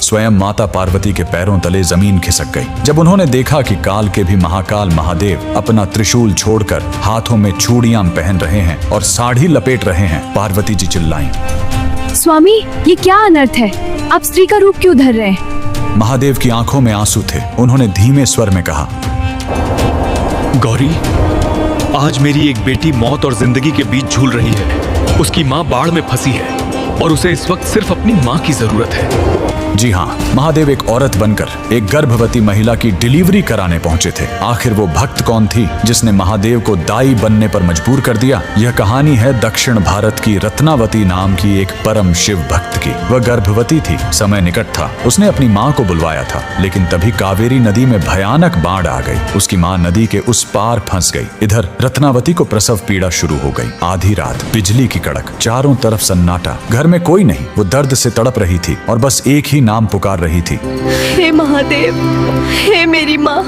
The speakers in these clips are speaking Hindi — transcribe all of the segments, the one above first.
स्वयं माता पार्वती के पैरों तले जमीन खिसक गई। जब उन्होंने देखा कि काल के भी महाकाल महादेव अपना त्रिशूल छोड़कर हाथों में चूड़ियां पहन रहे हैं और साड़ी लपेट रहे हैं, पार्वती जी चिल्लाईं, स्वामी ये क्या अनर्थ है, आप स्त्री का रूप क्यों धर रहे हैं? महादेव की आंखों में आंसू थे। उन्होंने धीमे स्वर में कहा, गौरी, आज मेरी एक बेटी मौत और जिंदगी के बीच झूल रही है। उसकी माँ बाढ़ में फंसी है और उसे इस वक्त सिर्फ अपनी माँ की जरूरत है। जी हाँ, महादेव एक औरत बनकर एक गर्भवती महिला की डिलीवरी कराने पहुंचे थे। आखिर वो भक्त कौन थी जिसने महादेव को दाई बनने पर मजबूर कर दिया? यह कहानी है दक्षिण भारत की रत्नावती नाम की एक परम शिव भक्त की। वह गर्भवती थी, समय निकट था। उसने अपनी माँ को बुलवाया था, लेकिन तभी कावेरी नदी में भयानक बाढ़ आ गई। उसकी माँ नदी के उस पार फंस गई। इधर रत्नावती को प्रसव पीड़ा शुरू हो गई। आधी रात, बिजली की कड़क, चारों तरफ सन्नाटा, घर में कोई नहीं। वो दर्द से तड़प रही थी और बस एक ही नाम पुकार रही थी, हे महादेव, हे मेरी माँ,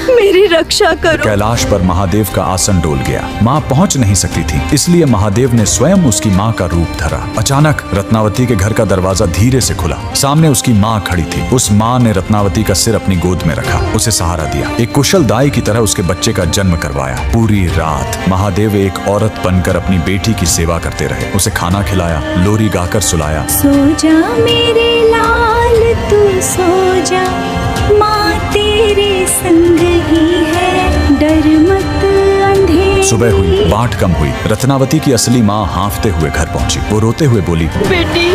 मेरी रक्षा करो। कैलाश पर महादेव का आसन डोल गया। माँ पहुंच नहीं सकती थी, इसलिए महादेव ने स्वयं उसकी माँ का रूप धरा। अचानक रत्नावती के घर का दरवाजा धीरे से खुला। सामने उसकी माँ खड़ी थी। उस माँ ने रत्नावती का सिर अपनी गोद में रखा, उसे सहारा दिया, एक कुशल दाई की तरह उसके बच्चे का जन्म करवाया। पूरी रात महादेव एक औरत बनकर अपनी बेटी की सेवा करते रहे। उसे खाना खिलाया, लोरी गाकर सुलाया। सो जा मेरे लाल तू सो जा, माँ तेरे संग ही है, डर मत अंधेरे। सुबह हुई, बाट कम हुई। रत्नावती की असली माँ हांफते हुए घर पहुंची। वो रोते हुए बोली, बेटी,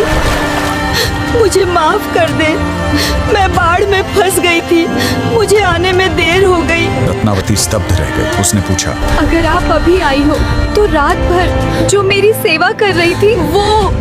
मुझे माफ कर दे, मैं बाढ़ में फंस गई थी, मुझे आने में देर हो गई। रत्नावती स्तब्ध रह गई। उसने पूछा, अगर आप अभी आई हो तो रात भर जो मेरी सेवा कर रही थी वो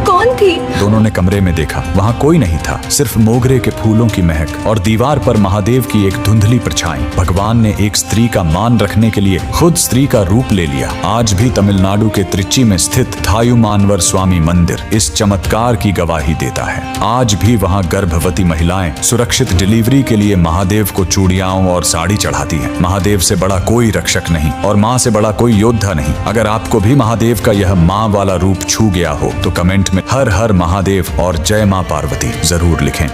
कौन थी? दोनों ने कमरे में देखा, वहाँ कोई नहीं था, सिर्फ मोगरे के फूलों की महक और दीवार पर महादेव की एक धुंधली परछाई। भगवान ने एक स्त्री का मान रखने के लिए खुद स्त्री का रूप ले लिया। आज भी तमिलनाडु के त्रिची में स्थित थायुमानवर स्वामी मंदिर इस चमत्कार की गवाही देता है। आज भी वहाँ गर्भवती महिलाएं सुरक्षित डिलीवरी के लिए महादेव को चूड़ियाओं और साड़ी चढ़ाती हैं। महादेव से बड़ा कोई रक्षक नहीं और माँ से बड़ा कोई योद्धा नहीं। अगर आपको भी महादेव का यह माँ वाला रूप छू गया हो तो कमेंट में हर हर महादेव और जय माँ पार्वती जरूर लिखें।